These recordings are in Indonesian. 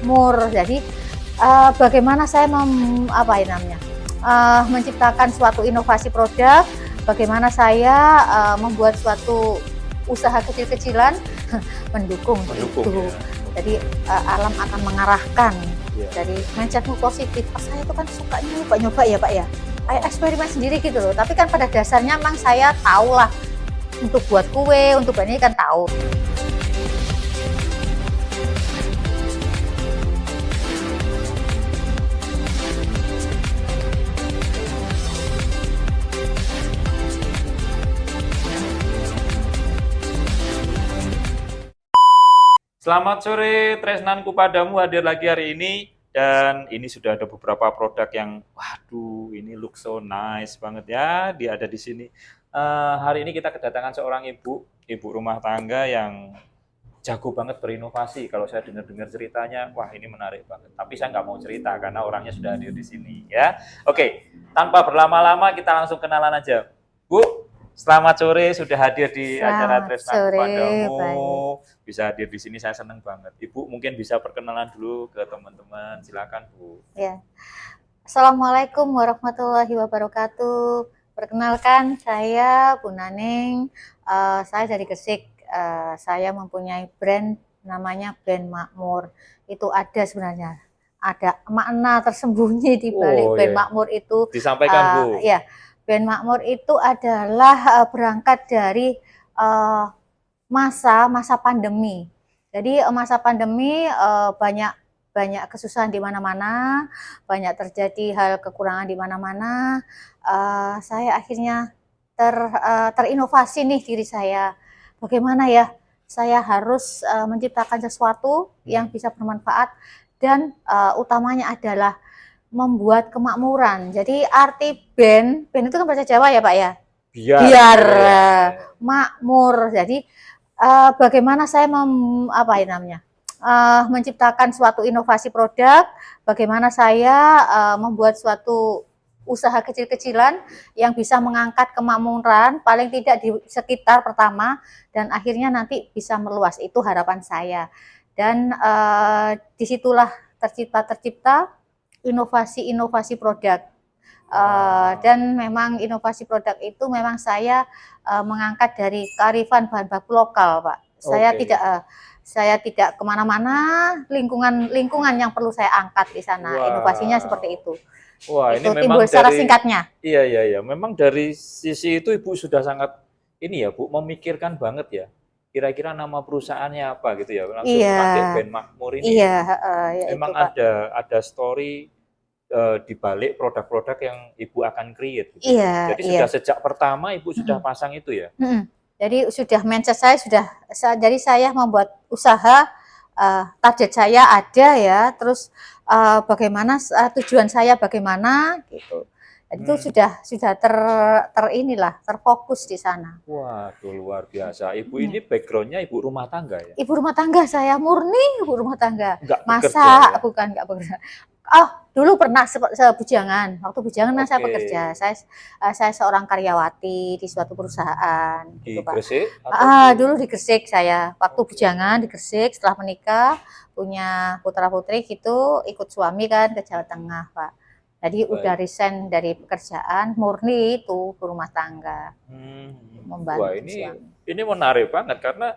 makmur. Jadi bagaimana saya menciptakan suatu inovasi produk, bagaimana saya membuat suatu usaha kecil-kecilan mendukung itu. Ya. Jadi alam akan mengarahkan. Jadi mindsetmu positif. Saya itu kan suka nyoba-nyoba ya Pak ya. Eksperimen sendiri gitu loh. Tapi kan pada dasarnya memang saya tahu lah untuk buat kue, untuk ini kan tahu. Selamat sore, tresnanku padamu hadir lagi hari ini. Dan ini sudah ada beberapa produk yang, waduh, ini look so nice banget ya. Dia ada di sini. Hari ini kita kedatangan seorang ibu rumah tangga yang jago banget berinovasi. Kalau saya dengar-dengar ceritanya, wah ini menarik banget. Tapi saya nggak mau cerita karena orangnya sudah hadir di sini ya. Oke, tanpa berlama-lama kita langsung kenalan aja. Bu, selamat sore, sudah hadir di acara Tresnanku Padamu. Bisa hadir di sini, saya senang banget. Ibu mungkin bisa perkenalan dulu ke teman-teman, silakan Bu. Ya. Assalamualaikum warahmatullahi wabarakatuh. Perkenalkan, saya Bu Naneng. Saya dari Gresik. Saya mempunyai brand namanya brand Makmur. Itu ada sebenarnya, ada makna tersembunyi di balik brand Makmur itu. Disampaikan Bu. Ya, brand Makmur itu adalah berangkat dari masa pandemi. Jadi masa pandemi banyak kesusahan di mana-mana, banyak terjadi hal kekurangan di mana-mana. Saya akhirnya terinovasi nih diri saya. Bagaimana ya? Saya harus menciptakan sesuatu yang bisa bermanfaat dan utamanya adalah membuat kemakmuran. Jadi arti band itu kan bahasa Jawa ya Pak ya? Biar makmur. Jadi bagaimana saya menciptakan suatu inovasi produk, bagaimana saya membuat suatu usaha kecil-kecilan yang bisa mengangkat kemakmuran paling tidak di sekitar pertama dan akhirnya nanti bisa meluas. Itu harapan saya. Dan disitulah tercipta inovasi produk. Dan memang inovasi produk itu memang saya mengangkat dari kearifan bahan baku lokal, Pak. Saya tidak kemana-mana, lingkungan yang perlu saya angkat di sana. Inovasinya seperti itu. Wah, itu ini memang secara singkatnya. Iya. Memang dari sisi itu Ibu sudah sangat ini ya Bu, memikirkan banget ya. Kira-kira nama perusahaannya apa gitu ya? Langsung pakai brand Makmur ini. Memang ada story di balik produk-produk yang Ibu akan create. Gitu. Jadi sudah sejak pertama Ibu sudah pasang itu ya. Jadi sudah mindset jadi saya membuat usaha, target saya ada ya, terus bagaimana tujuan saya bagaimana gitu. Itu sudah terfokus di sana. Wah, tuh luar biasa. Ibu ini backgroundnya ibu rumah tangga ya? Ibu rumah tangga, saya murni ibu rumah tangga. Nggak Masak, bekerja, ya? Bukan nggak bekerja. Oh, dulu pernah bujangan. Waktu bujangan saya bekerja. Saya seorang karyawati di suatu perusahaan. Di gitu, Pak. Gresik? Dulu di Gresik saya. Waktu bujangan di Gresik, setelah menikah, punya putra-putri gitu, ikut suami kan ke Jawa Tengah, Pak. Jadi udah resign dari pekerjaan, murni itu rumah tangga. Membantu. Wah, ini menarik banget karena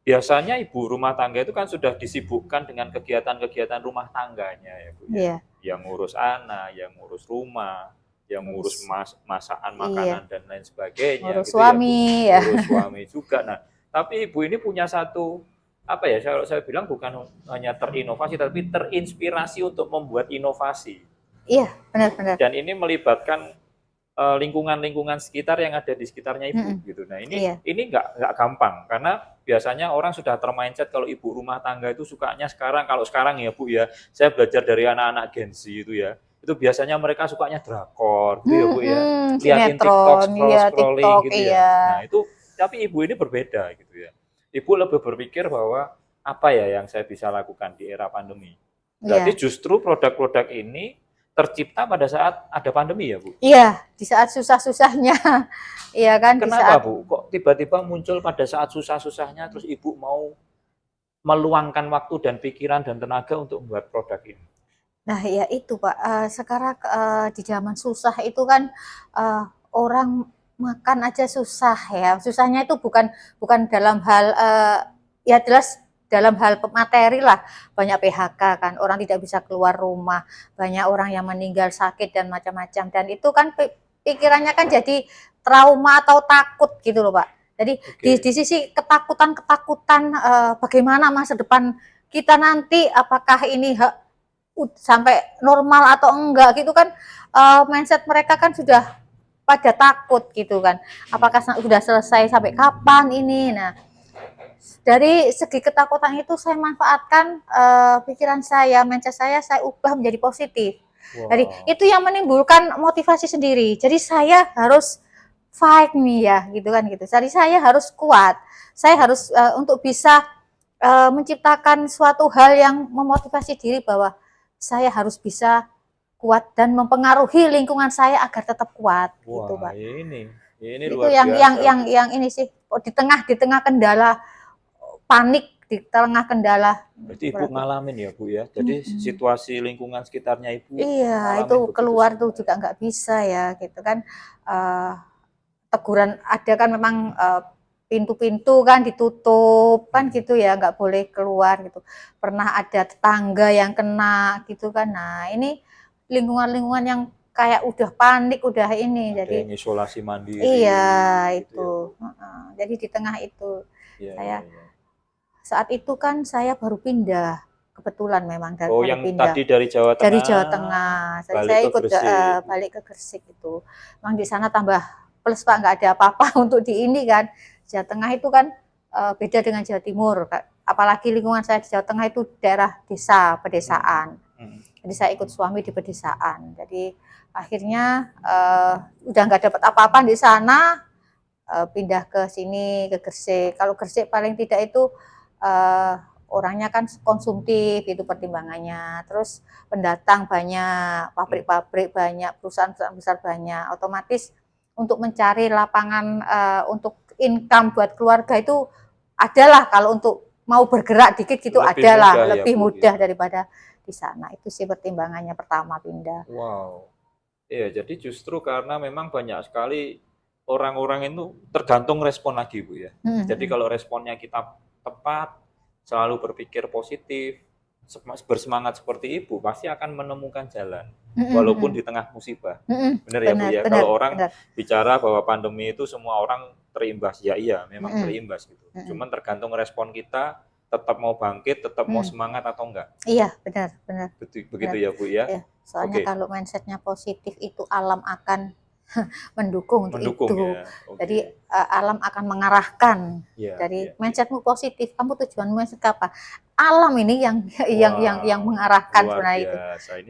biasanya ibu rumah tangga itu kan sudah disibukkan dengan kegiatan-kegiatan rumah tangganya ya Bu. Yang ngurus anak, yang ngurus rumah, yang ngurus masakan, makanan dan lain sebagainya. Ngurus gitu suami ya, Bu. Ngurus suami juga. Nah, tapi ibu ini punya satu saya bilang bukan hanya terinovasi tapi terinspirasi untuk membuat inovasi. Iya, benar-benar. Dan ini melibatkan lingkungan-lingkungan sekitar yang ada di sekitarnya Ibu gitu. Nah, ini nggak gampang karena biasanya orang sudah termindset kalau ibu rumah tangga itu sukanya kalau sekarang ya Bu ya. Saya belajar dari anak-anak Gen Z itu ya. Itu biasanya mereka sukanya drakor gitu ya Bu ya. Lihatin TikTok, scrolling gitu ya. Nah, itu tapi Ibu ini berbeda gitu ya. Ibu lebih berpikir bahwa apa ya yang saya bisa lakukan di era pandemi. Jadi justru produk-produk ini tercipta pada saat ada pandemi ya Bu? Iya, di saat susah-susahnya. Iya kan? Kenapa Bu? Kok tiba-tiba muncul pada saat susah-susahnya terus Ibu mau meluangkan waktu dan pikiran dan tenaga untuk membuat produk ini? Nah, ya itu Pak, sekarang di zaman susah itu kan orang makan aja susah ya. Susahnya itu bukan bukan dalam hal ya jelas dalam hal materi lah. Banyak PHK kan, orang tidak bisa keluar rumah, banyak orang yang meninggal sakit dan macam-macam. Dan itu kan pikirannya kan jadi trauma atau takut gitu loh Pak. Jadi di sisi ketakutan-ketakutan bagaimana masa depan kita nanti, apakah ini sampai normal atau enggak gitu kan, mindset mereka kan sudah pada takut gitu kan, apakah sudah selesai sampai kapan ini. Nah, dari segi ketakutan itu saya manfaatkan pikiran saya, mindset saya ubah menjadi positif. Jadi itu yang menimbulkan motivasi sendiri, jadi saya harus fight nih ya gitu kan gitu, jadi saya harus kuat, saya harus untuk bisa menciptakan suatu hal yang memotivasi diri bahwa saya harus bisa kuat dan mempengaruhi lingkungan saya agar tetap kuat. Wah, gitu Pak. Ini itu luar yang ini sih, di tengah kendala panik, di tengah kendala. Berarti Ibu ngalamin ya Bu ya, jadi situasi lingkungan sekitarnya Ibu. Iya, itu keluar tuh juga nggak bisa ya gitu kan. Teguran ada kan memang pintu-pintu kan ditutup kan gitu ya, nggak boleh keluar gitu. Pernah ada tetangga yang kena gitu kan. Nah ini lingkungan-lingkungan yang kayak udah panik, udah ini, ada jadi isolasi mandiri. Iya gitu ya. Jadi di tengah itu saya saat itu kan saya baru pindah, kebetulan memang dari yang pindah. Tadi dari Jawa Tengah. Dari Jawa Tengah. Saya ikut balik ke Gresik itu. Memang di sana tambah plus Pak, nggak ada apa-apa untuk di ini kan. Jawa Tengah itu kan beda dengan Jawa Timur, apalagi lingkungan saya di Jawa Tengah itu daerah desa, pedesaan. Jadi saya ikut suami di pedesaan. Jadi akhirnya udah nggak dapat apa-apa di sana, pindah ke sini ke Gresik. Kalau Gresik paling tidak itu orangnya kan konsumtif, itu pertimbangannya. Terus pendatang banyak, pabrik-pabrik banyak, perusahaan-perusahaan besar banyak, otomatis untuk mencari lapangan untuk income buat keluarga itu adalah, kalau untuk mau bergerak dikit gitu adalah lebih mudah daripada di sana. Itu sih pertimbangannya pertama pindah. Wow. Iya, jadi justru karena memang banyak sekali orang-orang itu tergantung respon lagi Bu ya. Jadi kalau responnya kita tepat, selalu berpikir positif, bersemangat seperti Ibu, pasti akan menemukan jalan, walaupun di tengah musibah. Benar ya Bu ya? Kalau orang bicara bahwa pandemi itu semua orang terimbas, ya iya, memang terimbas gitu. Cuman tergantung respon kita, tetap mau bangkit, tetap mau semangat atau enggak. Iya, benar. Begitu ya Bu ya? Soalnya kalau mindsetnya positif itu alam akan mendukung itu. Ya. Jadi alam akan mengarahkan. Dari mindsetmu positif, kamu tujuanmu apa? Alam ini yang mengarahkan sebenarnya itu.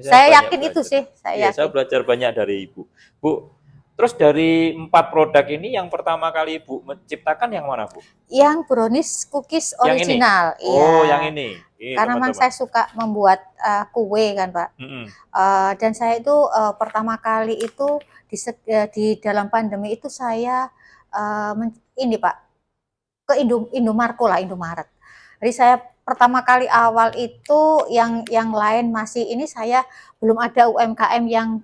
Saya yakin itu sih. Saya belajar banyak dari Ibu. Bu, terus dari 4 produk ini yang pertama kali Ibu menciptakan yang mana Bu? Yang brownies cookies original. Yang ini? Oh, yang ini. Karena memang saya suka membuat kue kan Pak. Dan saya itu pertama kali itu di dalam pandemi itu saya ini Pak, ke Indomaret. Jadi saya pertama kali awal itu yang lain masih ini, saya belum ada UMKM yang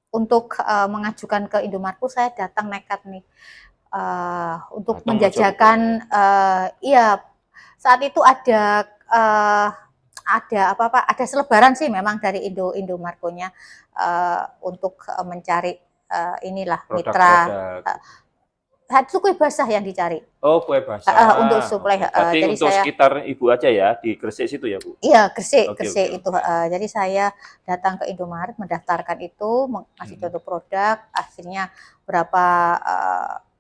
untuk mengajukan ke Indomaret, saya datang nekat nih untuk menjajakan. Iya, saat itu ada ada selebaran sih memang dari Indomarko-nya untuk mencari inilah mitra. Itu kue basah yang dicari. Oh, kue basah. Untuk suplai. Berarti jadi untuk sekitar Ibu aja ya, di Gresik situ ya Bu? Iya, Gresik itu. Jadi saya datang ke Indomaret, mendaftarkan itu, ngasih contoh produk. Akhirnya berapa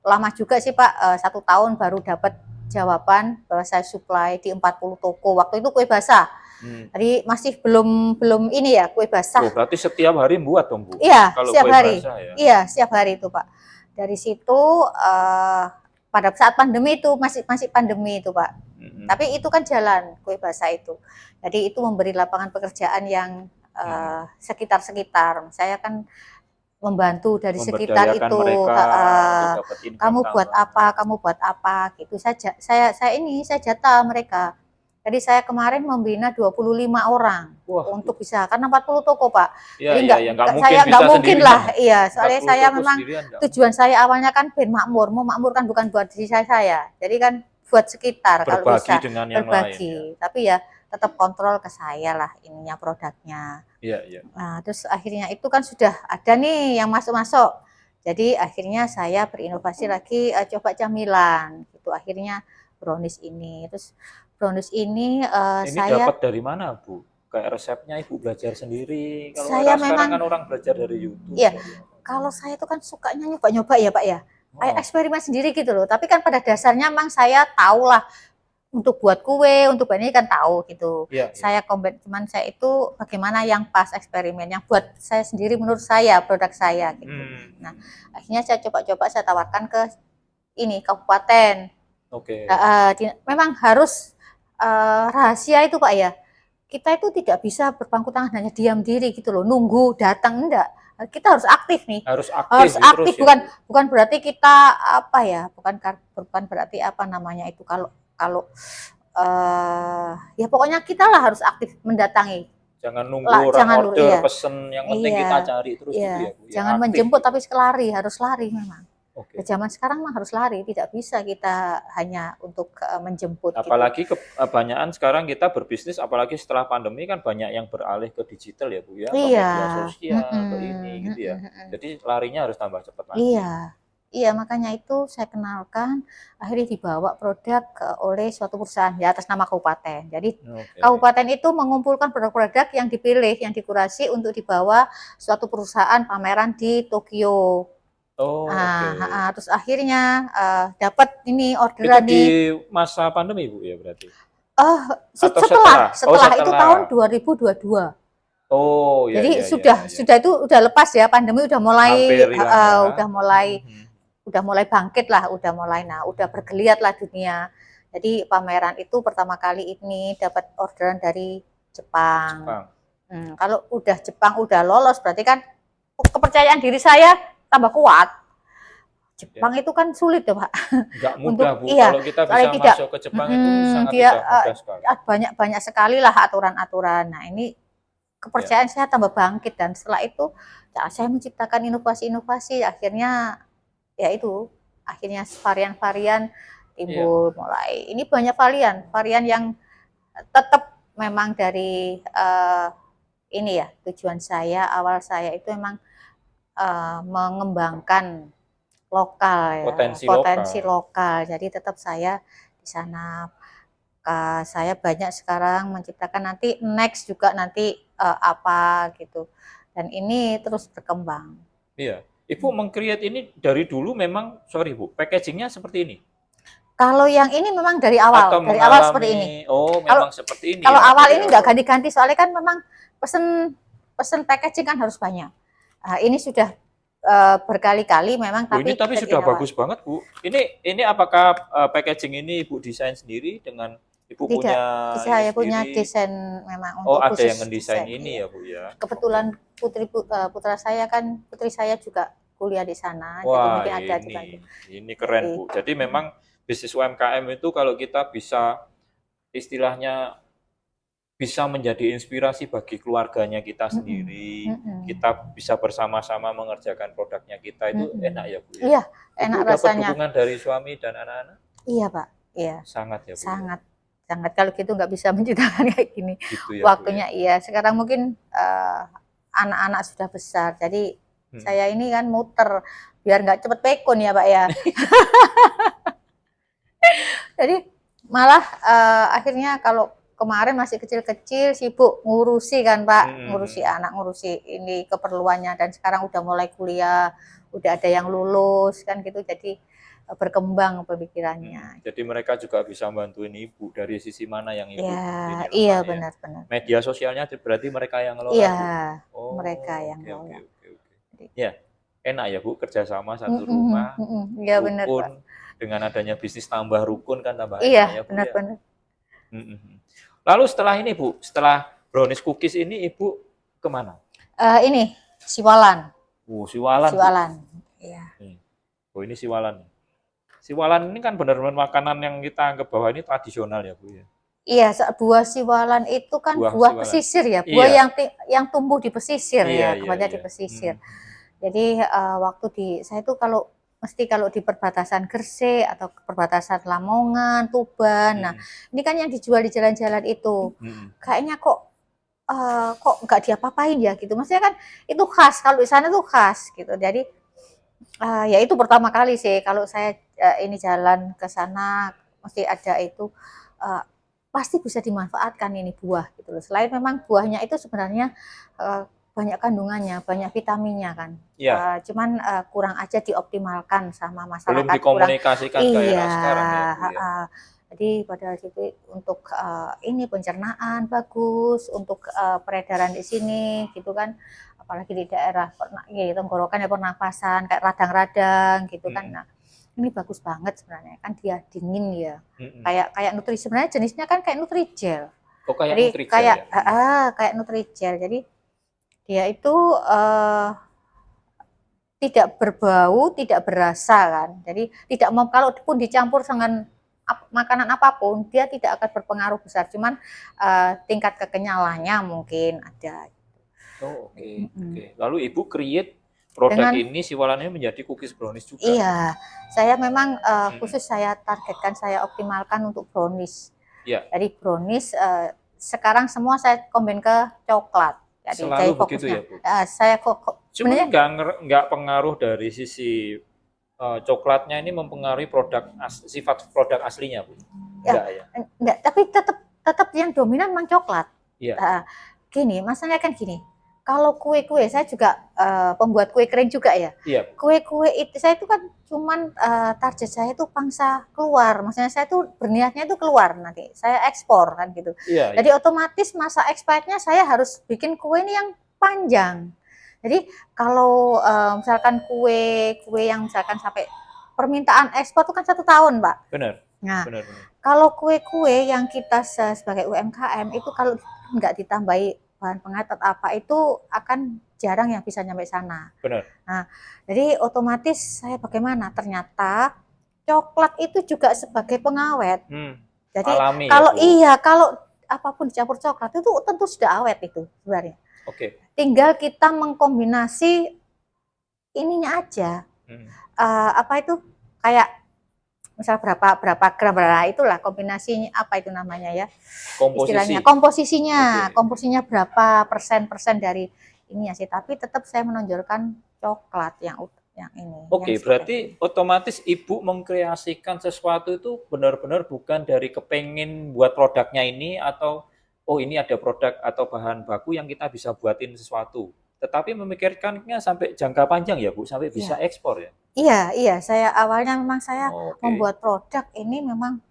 lama juga sih Pak, 1 tahun baru dapat jawaban bahwa saya supply di 40 toko. Waktu itu kue basah. Jadi masih belum ini ya, kue basah. Oh, berarti setiap hari buat dong Bu? Iya, setiap hari. Ya? Iya, setiap hari itu Pak. Dari situ pada saat pandemi itu masih pandemi itu Pak. Tapi itu kan jalan kue basah itu. Jadi itu memberi lapangan pekerjaan yang sekitar-sekitar. Saya kan membantu dari sekitar itu. Kamu buat apa gitu saja. Saya jatah mereka. Jadi saya kemarin membina 25 orang Wah, untuk bisa, karena 40 toko Pak. ya, Jadi ya, ya, nggak mungkin saya nggak bisa mungkin sendirian. lah, iya. Soalnya 40 saya toko memang sendirian nggak tujuan saya awalnya kan ben makmur, mau makmur kan bukan buat diri saya. Jadi kan buat sekitar kalau berbagi bisa dengan yang lain. Ya, berbagi. Tapi ya tetap kontrol ke saya lah ininya produknya. iya, iya. Nah, terus akhirnya itu kan sudah ada nih yang masuk-masuk. Jadi akhirnya saya berinovasi lagi, coba camilan gitu. Akhirnya brownies ini. Terus brownies ini Ini saya dapat dari mana, Bu? Kayak resepnya Ibu belajar sendiri. Kalau saya orang sekarang memang kan orang belajar dari YouTube. iya, dari apa. kalau saya itu kan sukanya nyoba-nyoba ya Pak ya. Oh, Eksperimen sendiri gitu loh. Tapi kan pada dasarnya memang saya tahu lah untuk buat kue, untuk ini kan tahu gitu. iya, iya. Saya kombin, cuman saya itu bagaimana yang pas eksperimen, yang buat saya sendiri menurut saya, produk saya gitu. Nah, akhirnya saya coba-coba saya tawarkan ke ini kabupaten. Oke. Memang harus rahasia itu Pak ya. Kita itu tidak bisa berpangku tangan hanya diam diri gitu loh, nunggu datang enggak. Kita harus aktif nih. Harus Harus aktif, aktif, terus ya. bukan berarti kita apa ya, bukan berarti apa namanya itu kalau ya pokoknya kita lah harus aktif mendatangi. Jangan nunggu Lah, orang jangan order, iya. pesen, yang penting Iya, kita cari terus iya. gitu ya, Bu. Ya, Jangan aktif menjemput gitu. tapi lari, harus lari memang. Oke. Zaman sekarang mah harus lari, tidak bisa kita hanya untuk menjemput gitu. Apalagi kebanyakan sekarang kita berbisnis, apalagi setelah pandemi kan banyak yang beralih ke digital ya, Bu ya, ke Iya. media sosial, ke ini gitu ya. Jadi larinya harus tambah cepat lagi. Iya. Iya, makanya itu saya kenalkan, akhirnya dibawa produk oleh suatu perusahaan ya atas nama kabupaten. Jadi Oke. kabupaten itu mengumpulkan produk-produk yang dipilih, yang dikurasi untuk dibawa suatu perusahaan pameran di Tokyo. Oh, oke. Terus akhirnya dapat ini Itu orderan di nih. masa pandemi, Bu ya berarti? Setelah Atau setelah? Oh, setelah itu setelah. tahun 2022. Oh, ya, Jadi ya, sudah ya, ya. sudah itu udah lepas ya, pandemi udah mulai Hampir hilang ya. udah mulai bangkit lah, udah bergeliat lah dunia. Jadi pameran itu pertama kali ini dapat orderan dari Jepang. Kalau udah Jepang udah lolos berarti kan kepercayaan diri saya tambah kuat. Jepang itu kan sulit ya Pak. Nggak mudah Bu, iya, kalau kita bisa masuk ke Jepang itu sangat dia, tidak mudah sekali. Banyak sekali lah aturan-aturan. Nah ini kepercayaan saya tambah bangkit, dan setelah itu saya menciptakan inovasi-inovasi, akhirnya ya itu, akhirnya varian-varian timbul mulai. Ini banyak varian yang tetap memang dari ini ya, tujuan saya, awal saya itu memang mengembangkan lokal ya, potensi lokal. Jadi tetap saya di sana. Saya banyak sekarang menciptakan, nanti next juga nanti apa gitu. Dan ini terus berkembang. Iya. Ibu meng-create ini dari dulu memang, sorry Bu, packagingnya seperti ini? Kalau yang ini memang dari awal, Atau dari awal seperti ini. Oh, memang seperti ini. Kalau ya, awal ini nggak ganti-ganti, soalnya kan memang pesen packaging kan harus banyak. Ini sudah berkali-kali memang. Bu, ini tapi sudah bagus banget Bu. Ini apakah packaging ini Ibu desain sendiri dengan Ibu punya? Saya punya desain memang untuk ada yang mendesain ini ya Bu ya. Kebetulan putri saya juga kuliah di sana. Wah, jadi mungkin ada ini keren Bu. Jadi memang bisnis UMKM itu kalau kita bisa istilahnya bisa menjadi inspirasi bagi keluarganya kita sendiri, kita bisa bersama-sama mengerjakan produknya kita, itu enak ya Bu ya? Iya, enak Ibu rasanya. Dapat dukungan dari suami dan anak-anak? Iya Pak, iya. Sangat ya Bu? Sangat. Kalau gitu nggak bisa menciptakan kayak gini. Gitu ya, waktunya Bu, ya? Iya, sekarang mungkin anak-anak sudah besar, jadi saya ini kan muter, biar nggak cepet pekun ya Pak ya. Jadi malah akhirnya kalau kemarin masih kecil-kecil sibuk ngurusi kan Pak, ngurusi anak, ngurusi ini keperluannya, dan sekarang udah mulai kuliah, udah ada yang lulus kan gitu, jadi berkembang pemikirannya. Jadi mereka juga bisa bantuin Ibu dari sisi mana yang Ibu? Iya benar-benar. Media sosialnya berarti mereka yang ngelola? Iya, mereka yang ngelola. Ya, enak ya Bu, kerjasama satu rumah, iya benar Pak. Dengan adanya bisnis tambah rukun kan tambah enak ya Bu. Iya, benar. Lalu setelah ini Bu, setelah brownies cookies ini Ibu kemana? Ini Siwalan. Siwalan. Siwalan. Iya. Oh, ini Siwalan. Siwalan ini kan benar-benar makanan yang kita anggap bahwa ini tradisional ya Bu ya. Iya, buah siwalan itu kan Buah buah siwalan. pesisir ya, buah Iya, yang tumbuh di pesisir iya, ya, iya, tepatnya di iya. pesisir. Jadi waktu saya tuh kalau di perbatasan Gresik atau perbatasan Lamongan, Tuban, nah ini kan yang dijual di jalan-jalan itu, kayaknya kok nggak diapa-apain ya gitu. Maksudnya kan itu khas, kalau di sana tuh khas gitu. Jadi ya itu pertama kali sih kalau saya ini jalan ke sana mesti ada itu, uh, pasti bisa dimanfaatkan ini buah gitu loh. Selain memang buahnya itu sebenarnya uh, banyak kandungannya, banyak vitaminnya kan. Iya, Cuman kurang aja dioptimalkan sama belum masyarakat, kurang. dikomunikasikan ke era Iya, sekarang ya, Bu, ya? jadi padahal itu untuk ini pencernaan bagus, untuk peredaran di sini gitu kan, apalagi di daerah ya, tenggorokan ya, pernafasan kayak radang-radang gitu kan. Nah, ini bagus banget sebenarnya kan, dia dingin ya. Kayak Nutri, sebenarnya jenisnya kan kayak Nutrijel. Oh, kayak Jadi Nutrijel ya? kayak Nutrijel. Jadi dia itu tidak berbau, tidak berasa kan. Jadi tidak mau, kalau pun dicampur dengan makanan apapun, dia tidak akan berpengaruh besar. Cuman tingkat kekenyalannya mungkin ada. Oh, oke, oke. Lalu Ibu create produk Dengan ini siwalannya menjadi cookies brownies juga? iya, saya memang khusus saya targetkan, saya optimalkan untuk brownies. Iya. Jadi brownies sekarang semua saya combine ke coklat. Jadi Selalu begitu ya, Bu? saya Cuman nggak pengaruh dari sisi coklatnya ini mempengaruhi sifat produk aslinya, Bu? Enggak ya? Enggak, tapi tetap yang dominan memang coklat. Iya. Gini, masalahnya kan gini. Kalau kue-kue, saya juga pembuat kue kering juga ya. Iya. Kue-kue itu saya itu kan cuman target saya itu pangsa keluar. Maksudnya saya tuh berniatnya itu keluar nanti. Saya ekspor kan gitu. Iya, Jadi otomatis masa expirednya saya harus bikin kue ini yang panjang. Jadi kalau misalkan kue yang misalkan sampai permintaan ekspor itu kan 1 tahun, Pak. benar. Nah, Benar. kalau kue-kue yang kita sebagai UMKM itu kalau nggak ditambahi bahan pengawet atau apa itu akan jarang yang bisa nyampe sana. Benar. Nah, jadi otomatis saya bagaimana? Ternyata coklat itu juga sebagai pengawet. Jadi alami kalau ya, kalau apapun dicampur coklat itu tentu sudah awet itu sebenarnya. Oke. Tinggal kita mengkombinasi ininya aja. Apa itu kayak misal berapa gram, itulah kombinasinya, apa itu namanya ya, istilahnya komposisinya berapa persen dari ini ya sih. Tapi tetap saya menonjolkan coklat yang ini. Oke, berarti otomatis Ibu mengkreasikan sesuatu itu benar-benar bukan dari kepengen buat produknya ini atau oh ini ada produk atau bahan baku yang kita bisa buatin sesuatu, tetapi memikirkannya sampai jangka panjang ya Bu, sampai bisa ekspor ya? Iya, saya awalnya memang saya membuat produk ini memang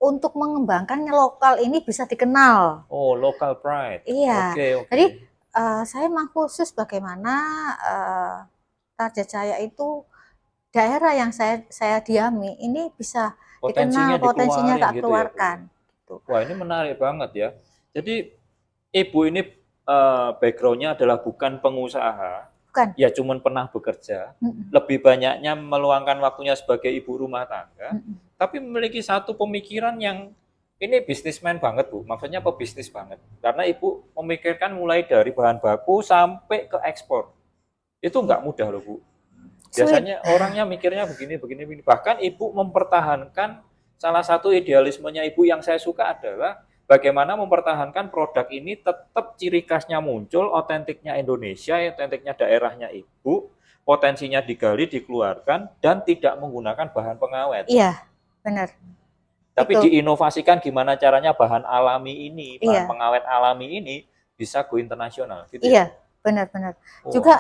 untuk mengembangkan lokal ini bisa dikenal. Oh, local pride. Iya. Oke. Jadi saya memang khusus bagaimana target saya itu daerah yang saya diami ini bisa dikenal, potensinya tak keluarkan. Gitu. Wah, ini menarik banget ya. Jadi Ibu ini backgroundnya adalah bukan pengusaha, ya cuman pernah bekerja, lebih banyaknya meluangkan waktunya sebagai ibu rumah tangga, tapi memiliki satu pemikiran yang ini bisnismen banget Bu, maksudnya pebisnis banget, karena Ibu memikirkan mulai dari bahan baku sampai ke ekspor, itu nggak mudah loh Bu. Biasanya orangnya mikirnya begini, bahkan Ibu mempertahankan salah satu idealismenya Ibu yang saya suka adalah bagaimana mempertahankan produk ini tetap ciri khasnya muncul, otentiknya Indonesia, otentiknya daerahnya Ibu, potensinya digali, dikeluarkan, dan tidak menggunakan bahan pengawet. Iya, benar. Tapi diinovasikan gimana caranya bahan alami ini, bahan pengawet alami ini bisa go internasional. Gitu iya, benar-benar. Juga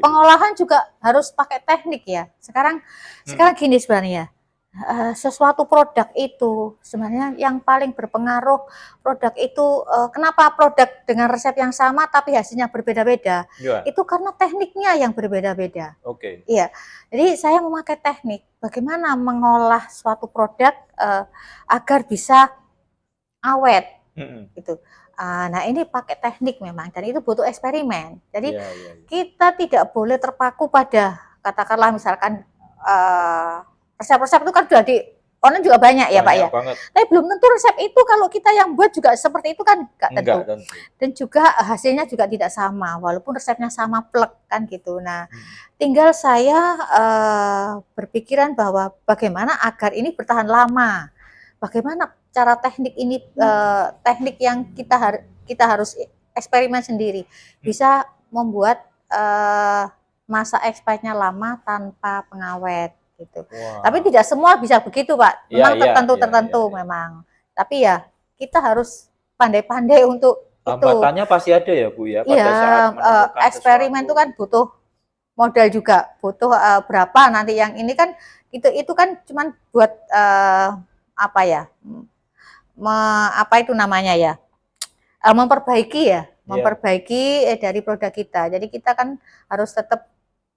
pengolahan juga harus pakai teknik ya. Sekarang gini sebenarnya. Sesuatu produk itu sebenarnya yang paling berpengaruh produk itu kenapa produk dengan resep yang sama tapi hasilnya berbeda-beda, itu karena tekniknya yang berbeda-beda. Iya, jadi saya memakai teknik bagaimana mengolah suatu produk agar bisa awet gitu. Nah ini pakai teknik memang, dan itu butuh eksperimen. Jadi kita tidak boleh terpaku pada katakanlah misalkan resep-resep itu kan sudah Online juga banyak ya Pak ya. Banyak banget. Tapi belum tentu resep itu kalau kita yang buat juga seperti itu kan nggak tentu. Enggak tentu. Dan juga hasilnya juga tidak sama, walaupun resepnya sama plek kan gitu. Nah, Hmm. tinggal saya berpikiran bahwa bagaimana agar ini bertahan lama. Bagaimana cara teknik ini, teknik yang kita harus eksperimen sendiri, bisa membuat masa expirednya lama tanpa pengawet gitu. Wah. Tapi tidak semua bisa begitu Pak, memang Iya, tertentu iya. memang. Tapi ya kita harus pandai-pandai untuk itu. Hambatannya pasti ada ya Bu ya, pada Iya, saat menemukan eksperimen itu sesuatu. kan butuh modal juga, butuh berapa nanti yang ini kan itu kan cuman buat apa ya? Apa itu namanya ya? Memperbaiki ya, memperbaiki dari produk kita. Jadi kita kan harus tetap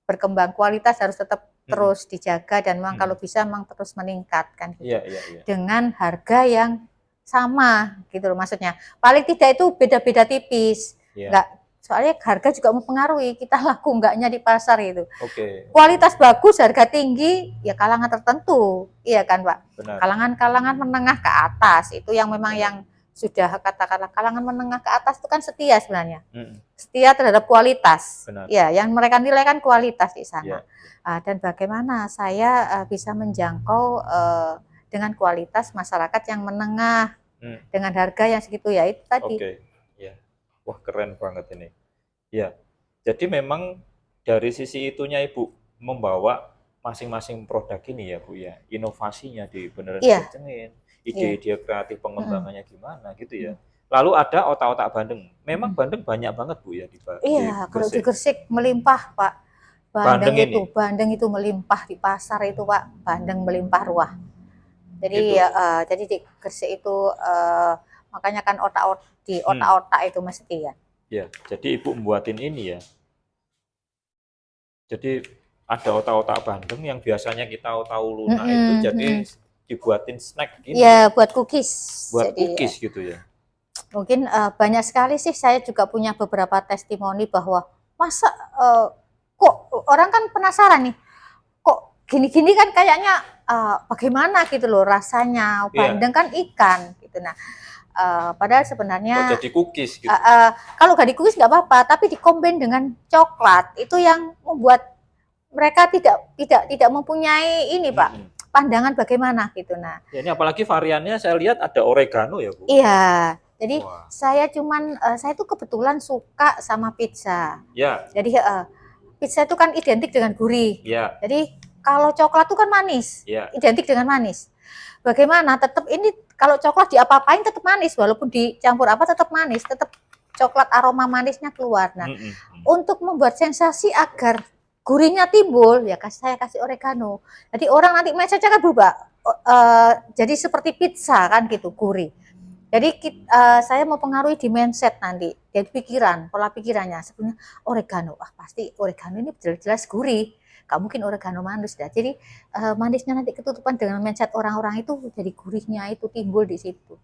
berkembang, kualitas harus tetap terus dijaga dan memang kalau bisa memang terus meningkat kan gitu. Iya. Dengan harga yang sama gitu loh maksudnya. Paling tidak itu beda-beda tipis. Enggak, soalnya harga juga mempengaruhi kita laku enggaknya di pasar itu. Kualitas bagus, harga tinggi, ya kalangan tertentu. Iya kan Pak? Kalangan-kalangan menengah ke atas itu yang memang yang sudah katakanlah kalangan menengah ke atas itu kan setia sebenarnya, setia terhadap kualitas. Ya, yang mereka nilai kan kualitas di sana. Dan bagaimana saya bisa menjangkau dengan kualitas masyarakat yang menengah dengan harga yang segitu ya itu tadi. Wah keren banget ini. Ya, jadi memang dari sisi itunya Ibu membawa masing-masing produk ini ya Bu ya, inovasinya di beneran kencengin. Ide-ide kreatif pengembangannya gimana gitu ya. Lalu ada otak-otak bandeng. Memang bandeng banyak banget Bu ya di Gresik. Iya, kalau di Gresik melimpah Pak. Bandeng itu melimpah di pasar itu Pak. Bandeng melimpah ruah. Jadi jadi di Gresik itu makanya kan di otak-otak itu mesti ya. Ya, jadi Ibu membuatin ini ya. Jadi ada otak-otak bandeng yang biasanya kita tahu lunak itu jadi dibuatin snack gini. Iya, buat cookies. Buat cookies gitu ya. Mungkin banyak sekali sih, saya juga punya beberapa testimoni bahwa masa kok orang kan penasaran nih, kok gini-gini kan kayaknya bagaimana gitu loh rasanya, bandeng kan ikan gitu. Nah, padahal sebenarnya jadi cookies gitu. kalau gak di cookies nggak apa-apa, tapi dikombin dengan coklat itu yang membuat mereka tidak mempunyai ini Pak. Pandangan bagaimana gitu. Nah, ya, ini apalagi variannya saya lihat ada oregano ya Bu. Iya, jadi saya tuh kebetulan suka sama pizza. Ya. Jadi pizza itu kan identik dengan gurih. Ya. Jadi kalau coklat itu kan manis, identik dengan manis. Bagaimana? Tetap ini kalau coklat diapa-apain tetap manis, walaupun dicampur apa tetap manis, tetap coklat aroma manisnya keluar. Nah, untuk membuat sensasi agar gurihnya timbul, ya saya kasih oregano. Jadi orang nanti mindsetnya kan berubah, jadi seperti pizza kan gitu, gurih. Jadi saya mau pengaruhi di mindset nanti, dari pikiran, pola pikirannya. Sebenarnya oregano, pasti oregano ini jelas-jelas gurih. Gak mungkin oregano manis dah. Jadi manisnya nanti ketutupan dengan mindset orang-orang itu, jadi gurihnya itu timbul di situ.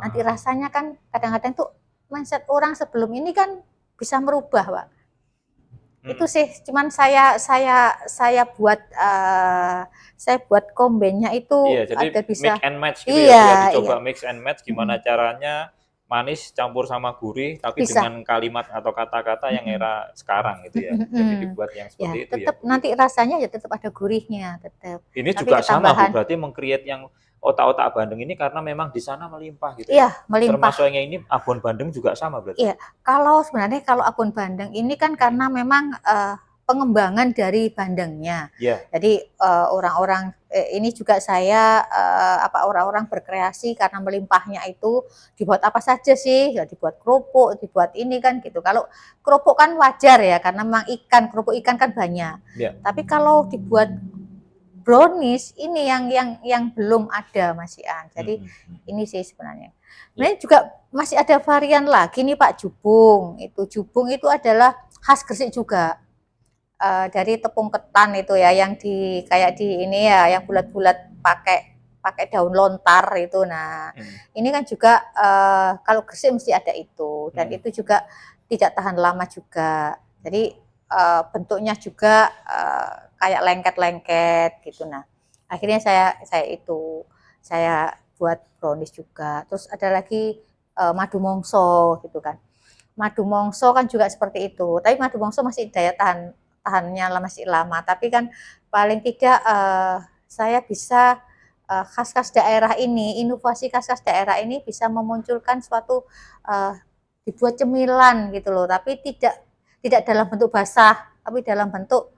Nanti rasanya kan kadang-kadang tuh mindset orang sebelum ini kan bisa merubah Pak. Itu sih, cuman saya buat kombinnya itu jadi ada bisa mix and match gitu ya. Dicoba mix and match gimana caranya manis campur sama gurih tapi bisa dengan kalimat atau kata-kata yang era sekarang gitu ya. Jadi dibuat yang seperti itu tetap ya. Nanti rasanya ya tetap ada gurihnya tetap. Ini tapi juga sama Bu, berarti meng-create yang otak-otak bandeng ini karena memang di sana melimpah gitu. Iya, melimpah. Termasuk yang ini abon bandeng juga sama berarti. Iya, sebenarnya kalau abon bandeng ini kan karena memang pengembangan dari bandengnya. Jadi orang-orang ini juga saya orang-orang berkreasi karena melimpahnya itu dibuat apa saja sih, ya dibuat kerupuk, dibuat ini kan gitu. Kalau kerupuk kan wajar ya karena memang kerupuk ikan kan banyak. Tapi kalau dibuat brownies ini yang belum ada Mas Ian. Jadi ini sih sebenarnya. Sebenarnya juga masih ada varian lagi nih Pak, jubung. Jubung itu adalah khas Gresik juga. Dari tepung ketan itu ya yang kayak di ini ya yang bulat-bulat pakai daun lontar itu. Nah, ini kan juga kalau Gresik mesti ada itu dan itu juga tidak tahan lama juga. Jadi bentuknya juga kayak lengket-lengket gitu. Nah, akhirnya saya itu. saya buat brownies juga. Terus ada lagi madu mongso gitu kan. Madu mongso kan juga seperti itu. Tapi madu mongso masih daya tahannya masih lama. Tapi kan paling tidak saya bisa khas-khas daerah ini, inovasi khas-khas daerah ini bisa memunculkan suatu dibuat cemilan gitu loh. Tapi tidak dalam bentuk basah, tapi dalam bentuk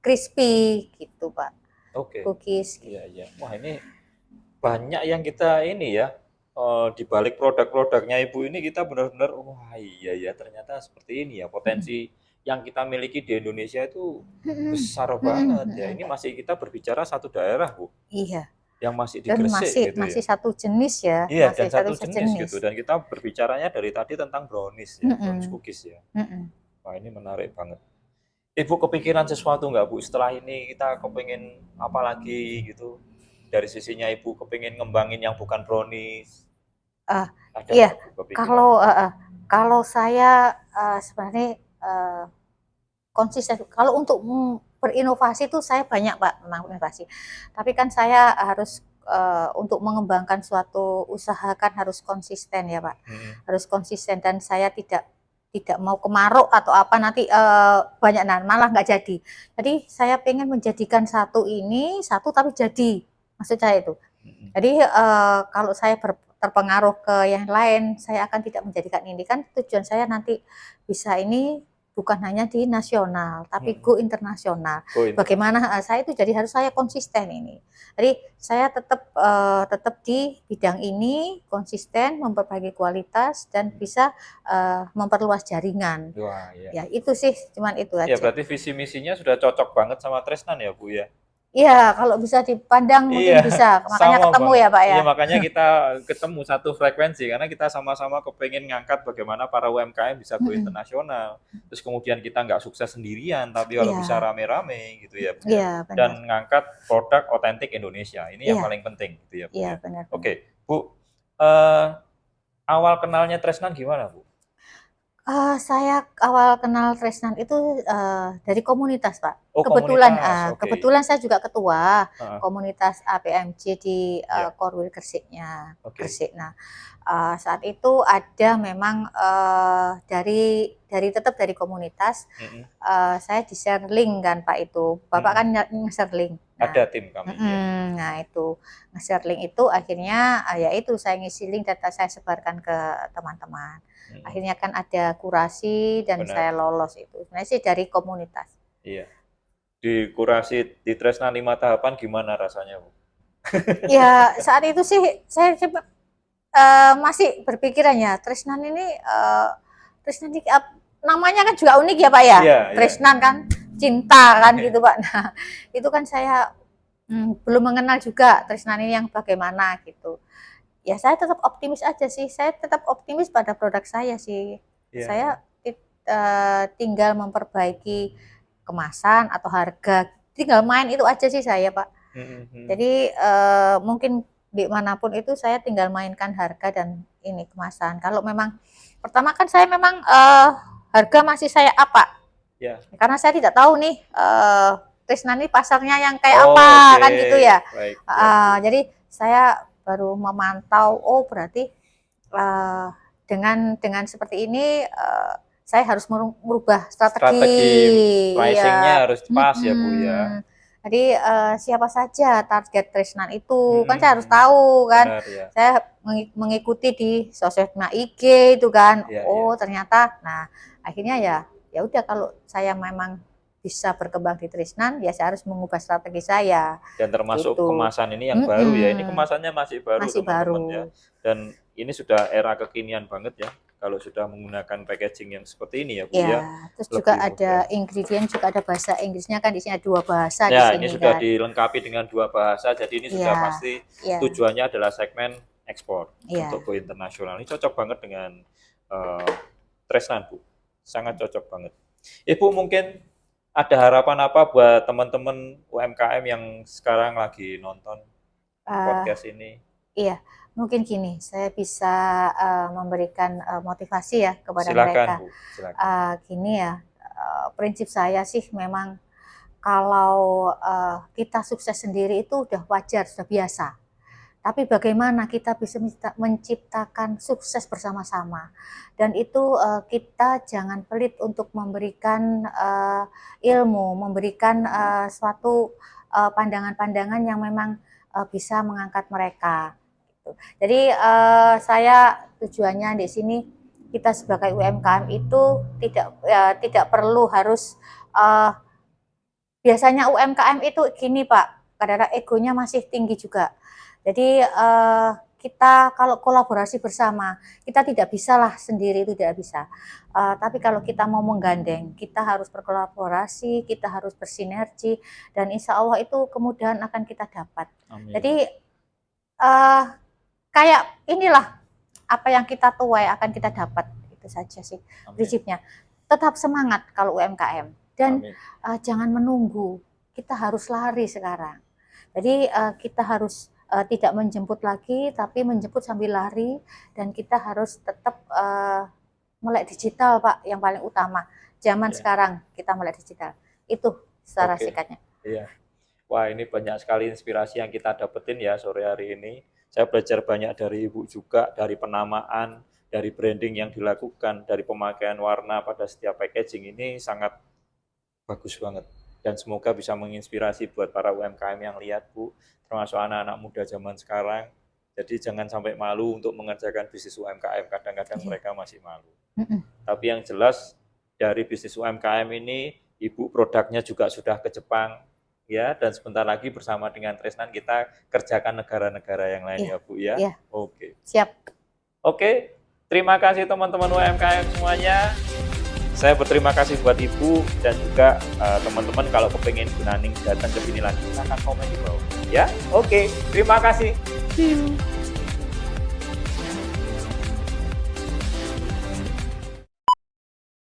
crispy gitu, Pak. Oke. Cookies. Iya, iya. Wah, ini banyak yang kita ini ya, di balik produk-produknya Ibu ini kita benar-benar, wah iya ya ternyata seperti ini ya potensi yang kita miliki di Indonesia itu besar banget ya. Ini masih kita berbicara satu daerah, Bu, Iya. yang masih di Dan Gresik gitu masih ya. satu jenis ya, Iya, masih dan satu satu jenis gitu. Dan kita berbicaranya dari tadi tentang brownies ya, brownies cookies ya. Wah, ini menarik banget. Ibu kepikiran sesuatu nggak, Bu? Setelah ini kita kepingin apa lagi gitu? Dari sisinya Ibu kepingin ngembangin yang bukan brownies. Ada Iya, nggak, Bu, kepikiran? kalau saya sebenarnya konsisten. Kalau untuk berinovasi itu saya banyak, Pak, memang inovasi. Tapi kan saya harus untuk mengembangkan suatu usaha kan harus konsisten ya, Pak. Harus konsisten dan saya tidak mau kemaruk atau apa nanti banyak malah nggak jadi. Jadi saya pengen menjadikan satu ini satu tapi jadi. Maksud saya itu. Jadi kalau saya terpengaruh ke yang lain, saya akan tidak menjadikan ini. Kan tujuan saya nanti bisa ini bukan hanya di nasional, tapi go internasional. Bagaimana saya itu jadi harus saya konsisten ini. Jadi saya tetap di bidang ini konsisten, memperbaiki kualitas dan bisa memperluas jaringan. Wah, iya. Ya itu sih, cuman itu aja. Ya berarti visi misinya sudah cocok banget sama Tresnan ya, Bu ya. Iya, kalau bisa dipandang mungkin bisa. Makanya ketemu ya, Pak ya. Iya, makanya kita ketemu satu frekuensi karena kita sama-sama kepengen ngangkat bagaimana para UMKM bisa go internasional. Terus kemudian kita nggak sukses sendirian, tapi kalau bisa rame-rame gitu ya, Bu. Iya, benar. Dan ngangkat produk otentik Indonesia. Ini yang paling penting gitu ya, Bu. Iya, benar. Oke, Bu. Awal kenalnya Tresnan gimana, Bu? Saya awal kenal Tresnan itu dari komunitas, Pak. Oh, kebetulan komunitas, kebetulan saya juga ketua komunitas APMJ di Korwil Gresiknya. Gresik. Nah, saat itu ada memang tetap dari komunitas saya di-share link kan, Pak, itu. Bapak kan nge-share link. Nah, ada tim kami. Nah, itu nge-share link itu akhirnya ya itu saya ngisi link data saya sebarkan ke teman-teman. Akhirnya kan ada kurasi dan saya lolos itu. Sebenarnya sih dari komunitas. Iya. Di kurasi di Tresnan 5 tahapan gimana rasanya, Bu? Ya, saat itu sih saya masih berpikirannya Tresnan ini namanya kan juga unik ya, Pak ya. Iya, Tresnan kan cinta kan gitu, Pak. Nah, itu kan saya belum mengenal juga Tresnan ini yang bagaimana gitu. Ya saya tetap optimis aja sih. Saya tetap optimis pada produk saya sih. Saya tinggal memperbaiki kemasan atau harga. Tinggal main itu aja sih saya, Pak. Jadi mungkin dimanapun itu saya tinggal mainkan harga dan ini kemasan. Kalau memang pertama kan saya memang harga masih saya apa? Ya. Karena saya tidak tahu nih Tresnan ini pasarnya yang kayak apa kan gitu ya. Jadi saya baru memantau, oh berarti dengan seperti ini saya harus merubah strategi pricingnya harus pas ya, Bu ya. Jadi siapa saja target Tresnan itu kan saya harus tahu kan. Benar, ya. Saya mengikuti di sosmed IG itu kan. Ternyata nah akhirnya ya udah kalau saya memang bisa berkembang di Tresnan, ya saya harus mengubah strategi saya. Dan termasuk gitu. Kemasan ini yang baru ya, ini kemasannya masih baru teman-teman ya. Dan ini sudah era kekinian banget ya, kalau sudah menggunakan packaging yang seperti ini ya, Bu ya. Terus juga ada ingredient, juga ada bahasa Inggrisnya kan, di sini ada 2 bahasa di sini ini sudah dilengkapi dengan 2 bahasa, jadi ini sudah pasti tujuannya adalah segmen ekspor untuk go internasional. Ini cocok banget dengan Tresnan, Bu. Sangat cocok banget. Ibu mungkin ada harapan apa buat teman-teman UMKM yang sekarang lagi nonton podcast ini? Iya, mungkin gini, saya bisa memberikan motivasi ya kepada mereka. Bu, silakan. Gini ya, prinsip saya sih memang kalau kita sukses sendiri itu udah wajar, sudah biasa. tapi bagaimana kita bisa menciptakan sukses bersama-sama. Dan itu kita jangan pelit untuk memberikan ilmu, memberikan suatu pandangan-pandangan yang memang bisa mengangkat mereka. Jadi saya tujuannya di sini, kita sebagai UMKM itu tidak perlu harus biasanya UMKM itu gini Pak, kadang-kadang egonya masih tinggi juga. Jadi kita kalau kolaborasi bersama, kita tidak bisa lah sendiri, itu tidak bisa. Tapi kalau kita mau menggandeng, kita harus berkolaborasi, kita harus bersinergi, dan insya Allah itu kemudahan akan kita dapat. Amin. Jadi kayak inilah, apa yang kita tuai akan kita dapat, itu saja sih prinsipnya. Tetap semangat kalau UMKM, dan jangan menunggu, kita harus lari sekarang. Jadi kita harus tidak menjemput lagi, tapi menjemput sambil lari, dan kita harus tetap melek digital Pak, yang paling utama. Zaman sekarang kita melek digital, itu secara singkatnya. Iya. Wah, ini banyak sekali inspirasi yang kita dapetin ya sore hari ini. Saya belajar banyak dari Ibu juga, dari penamaan, dari branding yang dilakukan, dari pemakaian warna pada setiap packaging, ini sangat bagus banget. Dan semoga bisa menginspirasi buat para UMKM yang lihat Bu, termasuk anak-anak muda zaman sekarang. Jadi jangan sampai malu untuk mengerjakan bisnis UMKM, kadang-kadang mereka masih malu. Tapi yang jelas dari bisnis UMKM ini, Ibu produknya juga sudah ke Jepang, ya, dan sebentar lagi bersama dengan Tresnan kita kerjakan negara-negara yang lain ya Bu ya. Oke. Siap. Oke, terima kasih teman-teman UMKM semuanya. Saya berterima kasih buat Ibu dan juga teman-teman. Kalau kepengen Bu Naning datang ke sini lagi, silahkan komen di bawah ya. Oke, terima kasih.